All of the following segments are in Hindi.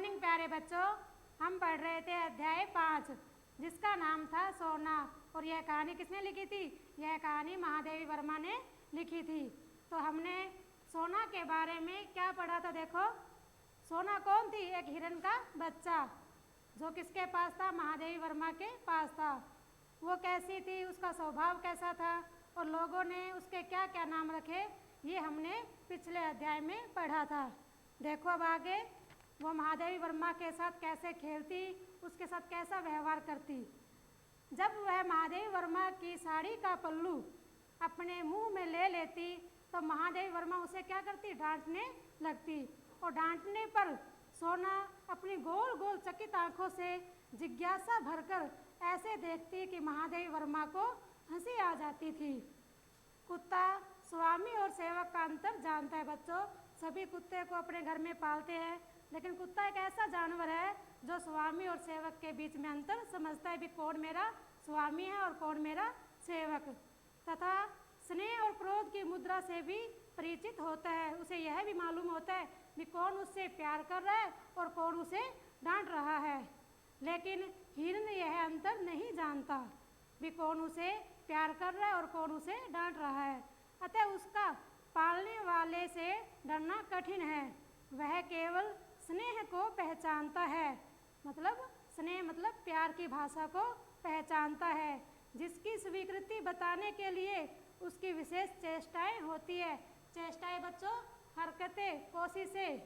मॉर्निंग प्यारे बच्चों। हम पढ़ रहे थे अध्याय 5 जिसका नाम था सोना। और यह कहानी किसने लिखी थी? यह कहानी महादेवी वर्मा ने लिखी थी। तो हमने सोना के बारे में क्या पढ़ा था? देखो, सोना कौन थी? एक हिरन का बच्चा जो किसके पास था? महादेवी वर्मा के पास था। वो कैसी थी, उसका स्वभाव कैसा था और लोगों ने उसके क्या क्या नाम रखे, ये हमने पिछले अध्याय में पढ़ा था। देखो अब आगे, वो महादेवी वर्मा के साथ कैसे खेलती, उसके साथ कैसा व्यवहार करती। जब वह महादेवी वर्मा की साड़ी का पल्लू अपने मुंह में ले लेती तो महादेवी वर्मा उसे क्या करती? डांटने लगती। और डांटने पर सोना अपनी गोल गोल चकित आंखों से जिज्ञासा भरकर ऐसे देखती कि महादेवी वर्मा को हंसी आ जाती थी। कुत्ता स्वामी और सेवक का अंतर जानता है बच्चों। सभी कुत्ते को अपने घर में पालते हैं, लेकिन कुत्ता एक ऐसा जानवर है जो स्वामी और सेवक के बीच में अंतर समझता है भी कौन मेरा स्वामी है और कौन मेरा सेवक, तथा स्नेह और क्रोध की मुद्रा से भी परिचित होता है। उसे यह भी मालूम होता है कि कौन उससे प्यार कर रहा है और कौन उसे डांट रहा है। लेकिन हिरन यह अंतर नहीं जानता भी कौन उसे प्यार कर रहा है और कौन उसे डांट रहा है। अतः उसका पालने वाले से डरना कठिन है। वह केवल स्नेह को पहचानता है, मतलब स्नेह मतलब प्यार की भाषा को पहचानता है, जिसकी स्वीकृति बताने के लिए उसकी विशेष चेष्टाएं होती है। चेष्टाएं बच्चों, हरकतें, कोशिशें।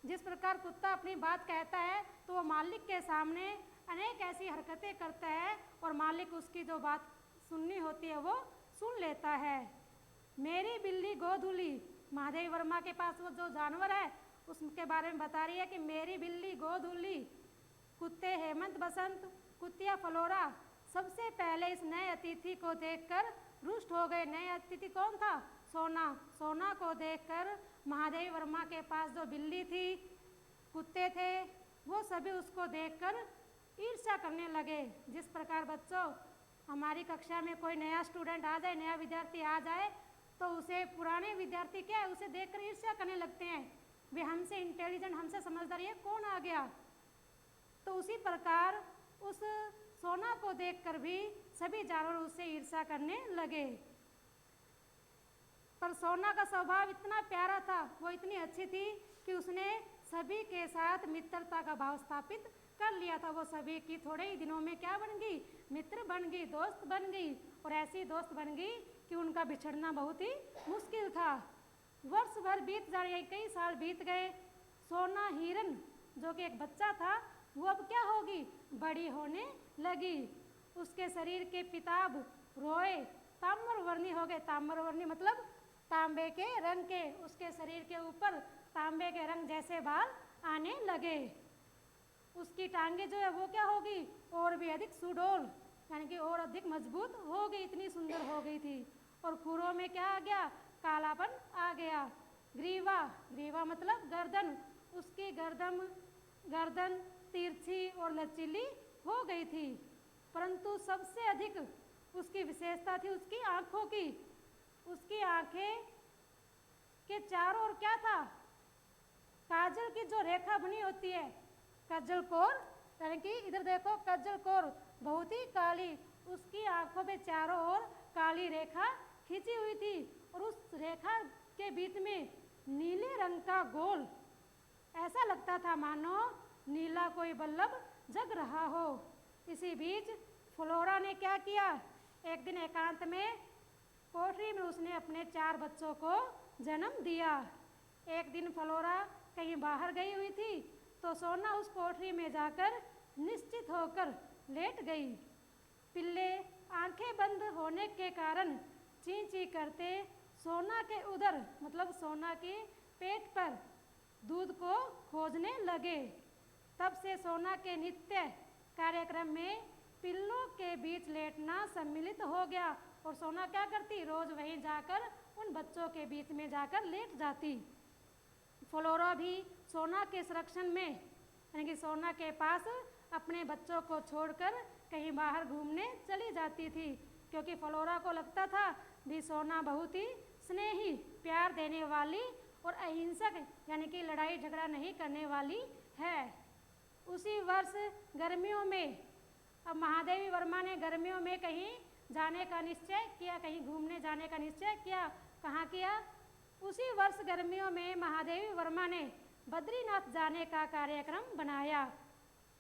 जिस प्रकार कुत्ता अपनी बात कहता है तो वो मालिक के सामने अनेक ऐसी हरकतें करता है और मालिक उसकी जो बात सुननी होती है वो सुन लेता है। मेरी बिल्ली गोधुली, महादेवी वर्मा के पास वो जो जानवर है उसके बारे में बता रही है कि मेरी बिल्ली गोधुली, कुत्ते हेमंत बसंत, कुतिया फ्लोरा सबसे पहले इस नए अतिथि को देखकर रुष्ट हो गए। नए अतिथि कौन था? सोना। सोना को देखकर महादेवी वर्मा के पास जो बिल्ली थी, कुत्ते थे, वो सभी उसको देखकर ईर्ष्या करने लगे। जिस प्रकार बच्चों हमारी कक्षा में कोई नया स्टूडेंट आ जाए, नया विद्यार्थी आ जाए तो उसे पुराने विद्यार्थी क्या है, उसे देखकर ईर्ष्या करने लगते हैं, वे हमसे इंटेलिजेंट, हमसे समझदार, ये कौन आ गया। तो उसी प्रकार उस सोना को देखकर भी सभी जानवर उससे ईर्ष्या करने लगे। पर सोना का स्वभाव इतना प्यारा था, वो इतनी अच्छी थी कि उसने सभी के साथ मित्रता का भाव स्थापित कर लिया था। वो सभी की थोड़े ही दिनों में क्या बन गई? मित्र बन गई, दोस्त बन गई। और ऐसी दोस्त बन गई कि उनका बिछड़ना बहुत ही मुश्किल था। वर्ष भर बीत जाए, कई साल बीत गए। सोना हिरन जो कि एक बच्चा था वो अब क्या होगी? बड़ी होने लगी। उसके शरीर के पिताब रोए ताम्रवर्णी हो गए। ताम्रवर्णी मतलब तांबे के रंग के। उसके शरीर के ऊपर तांबे के रंग जैसे बाल आने लगे। उसकी टांगे जो है वो क्या होगी? और भी अधिक सुडौल, यानी कि और अधिक मजबूत हो गई, इतनी सुंदर हो गई थी। और खुरों में क्या आ गया? कालापन आ गया। ग्रीवा, ग्रीवा मतलब गर्दन, उसकी गर्दन तिरछी और लचीली हो गई थी। परंतु सबसे अधिक उसकी विशेषता थी उसकी आँखों की। उसकी आँखें के चारों ओर क्या था? काजल की जो रेखा बनी होती है, कज्जल कोर, यानी कि इधर देखो कज्जल कोर बहुत ही काली, उसकी आंखों पे चारों ओर काली रेखा खींची हुई थी। और उस रेखा के बीच में नीले रंग का गोल, ऐसा लगता था मानो नीला कोई बल्लभ जग रहा हो। इसी बीच फ्लोरा ने क्या किया? एक दिन एकांत में कोठरी में उसने अपने 4 बच्चों को जन्म दिया। एक दिन फ्लोरा कहीं बाहर गई हुई थी तो सोना उस कोठरी में जाकर निश्चित होकर लेट गई। पिल्ले आंखें बंद होने के कारण ची ची करते सोना के उदर मतलब सोना के पेट पर दूध को खोजने लगे। तब से सोना के नित्य कार्यक्रम में पिल्लों के बीच लेटना सम्मिलित हो गया। और सोना क्या करती? रोज वहीं जाकर उन बच्चों के बीच में जाकर लेट जाती। फ्लोरा भी सोना के संरक्षण में, यानी कि सोना के पास अपने बच्चों को छोड़कर कहीं बाहर घूमने चली जाती थी, क्योंकि फ्लोरा को लगता था भी सोना बहुत ही स्नेही, प्यार देने वाली और अहिंसक, यानी कि लड़ाई झगड़ा नहीं करने वाली है। उसी वर्ष गर्मियों में, अब महादेवी वर्मा ने गर्मियों में कहीं जाने का निश्चय किया, कहीं घूमने जाने का निश्चय किया। कहाँ किया? उसी वर्ष गर्मियों में महादेवी वर्मा ने बद्रीनाथ जाने का कार्यक्रम बनाया।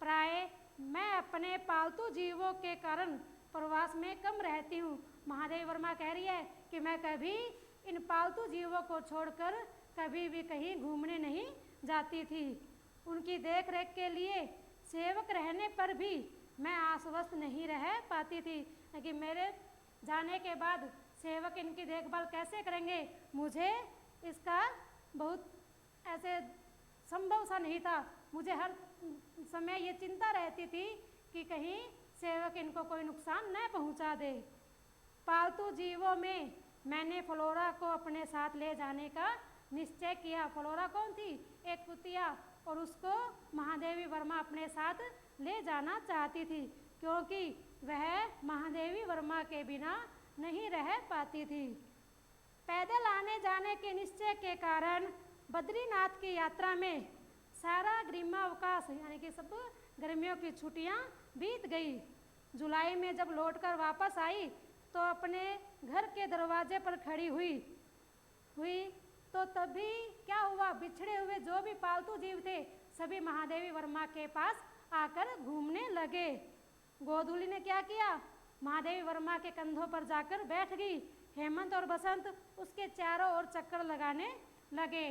प्राय मैं अपने पालतू जीवों के कारण प्रवास में कम रहती हूँ। महादेवी वर्मा कह रही है कि मैं कभी इन पालतू जीवों को छोड़कर कभी भी कहीं घूमने नहीं जाती थी। उनकी देख रेख के लिए सेवक रहने पर भी मैं आश्वस्त नहीं रह पाती थी कि मेरे जाने के बाद सेवक इनकी देखभाल कैसे करेंगे। मुझे इसका बहुत ऐसे संभव सा नहीं था। मुझे हर समय ये चिंता रहती थी कि कहीं सेवक इनको कोई नुकसान न पहुंचा दे। पालतू जीवों में मैंने फ्लोरा को अपने साथ ले जाने का निश्चय किया। फ्लोरा कौन थी? एक कुतिया, और उसको महादेवी वर्मा अपने साथ ले जाना चाहती थी क्योंकि वह महादेवी वर्मा के बिना नहीं रह पाती थी। पैदल आने जाने के निश्चय के कारण बद्रीनाथ की यात्रा में सारा ग्रीष्मावकाश यानी कि सब गर्मियों की छुट्टियां बीत गई। जुलाई में जब लौटकर वापस आई तो अपने घर के दरवाजे पर खड़ी हुई तो तभी क्या हुआ? बिछड़े हुए जो भी पालतू जीव थे सभी महादेवी वर्मा के पास आकर घूमने लगे। गोधूली ने क्या किया? महादेवी वर्मा के कंधों पर जाकर बैठ गई। हेमंत और बसंत उसके चारों ओर चक्कर लगाने लगे।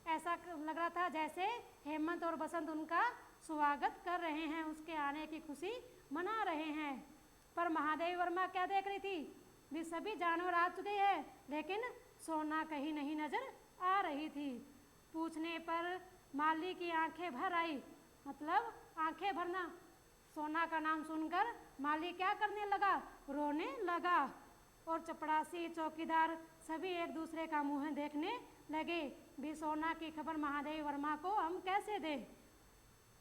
ऐसा लग रहा था जैसे हेमंत और बसंत उनका स्वागत कर रहे हैं, उसके आने की खुशी मना रहे हैं। पर महादेवी वर्मा क्या देख रही थी? भी सभी जानवर आ चुके हैं लेकिन सोना कहीं नहीं नजर आ रही थी। पूछने पर माली की आंखें भर आई, मतलब आंखें भरना। सोना का नाम सुनकर माली क्या करने लगा? रोने लगा। और चपड़ासी, चौकीदार सभी एक दूसरे का मुंह देखने लगे। भी सोना की खबर महादेवी वर्मा को हम कैसे दें?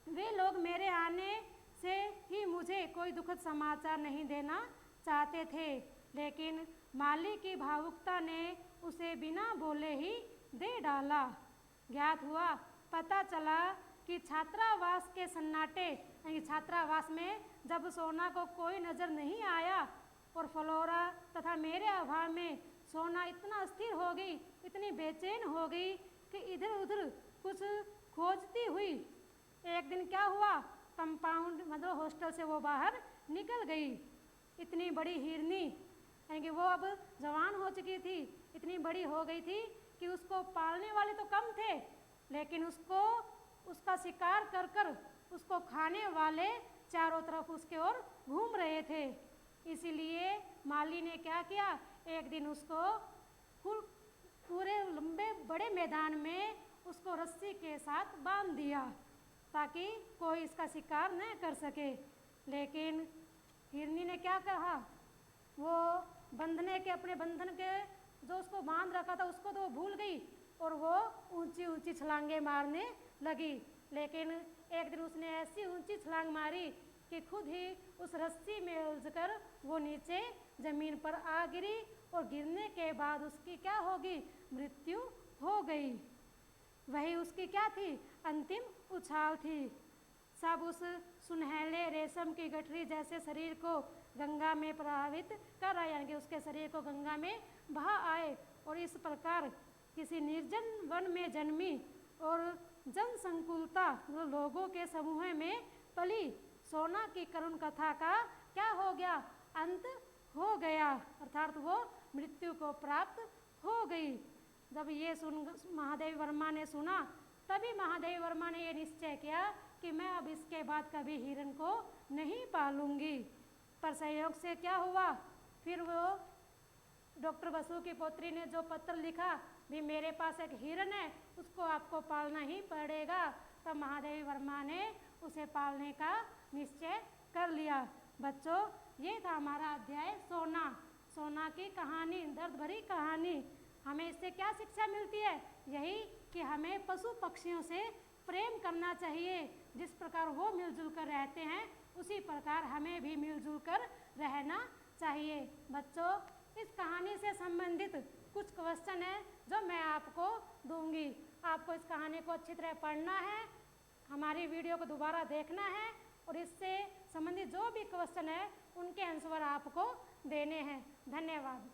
वे लोग मेरे आने से ही मुझे कोई दुखद समाचार नहीं देना चाहते थे, लेकिन माली की भावुकता ने उसे बिना बोले ही दे डाला। ज्ञात हुआ, पता चला कि छात्रावास के सन्नाटे, छात्रावास में जब सोना को कोई नज़र नहीं आया और फ्लोरा तथा मेरे अभाव में सोना इतना अस्थिर हो गई, इतनी बेचैन हो गई कि इधर उधर कुछ खोजती हुई एक दिन क्या हुआ? कंपाउंड मतलब हॉस्टल से वो बाहर निकल गई। इतनी बड़ी हिरनी, यानी कि वो अब जवान हो चुकी थी, इतनी बड़ी हो गई थी कि उसको पालने वाले तो कम थे, लेकिन उसका शिकार कर कर उसको खाने वाले चारों तरफ उसके ओर घूम रहे थे। इसीलिए माली ने क्या किया? एक दिन उसको पूरे लंबे बड़े मैदान में उसको रस्सी के साथ बांध दिया ताकि कोई इसका शिकार न कर सके। लेकिन हिरनी ने क्या कहा? वो बंधने के अपने बंधन के जो उसको बांध रखा था उसको तो वो भूल गई और वो ऊंची ऊंची छलांगे मारने लगी। लेकिन एक दिन उसने ऐसी ऊंची छलांग मारी कि खुद ही उस रस्सी में उलझकर वो नीचे जमीन पर आ गिरी और गिरने के बाद उसकी क्या होगी? मृत्यु हो गई। वही उसकी क्या थी? अंतिम उछाल थी। सब उस सुनहले रेशम की गठरी जैसे शरीर को गंगा में प्रभावित कर रहा, यानी कि उसके शरीर को गंगा में बहा आए और इस प्रकार किसी निर्जन वन में जन्मी और जनसंकुलता लोगों के समूह में पली सोना की करुण कथा का क्या हो गया? अंत हो गया, अर्थात वो मृत्यु को प्राप्त हो गई। जब ये महादेवी वर्मा ने सुना तभी महादेवी वर्मा ने ये निश्चय किया कि मैं अब इसके बाद कभी हिरण को नहीं पालूंगी। पर संयोग से क्या हुआ? फिर वो डॉक्टर बसु की पोत्री ने जो पत्र लिखा, भी मेरे पास एक हिरण है, उसको आपको पालना ही पड़ेगा। तब महादेवी वर्मा ने उसे पालने का निश्चय कर लिया। बच्चों, ये था हमारा अध्याय सोना की कहानी, दर्द भरी कहानी। हमें इससे क्या शिक्षा मिलती है? यही कि हमें पशु पक्षियों से प्रेम करना चाहिए। जिस प्रकार वो मिलजुल कर रहते हैं उसी प्रकार हमें भी मिलजुल कर रहना चाहिए। बच्चों, इस कहानी से संबंधित कुछ क्वेश्चन है जो मैं आपको दूंगी। आपको इस कहानी को अच्छी तरह पढ़ना है, हमारी वीडियो को दोबारा देखना है और इससे संबंधित जो भी क्वेश्चन है उनके आंसर आपको देने हैं। धन्यवाद।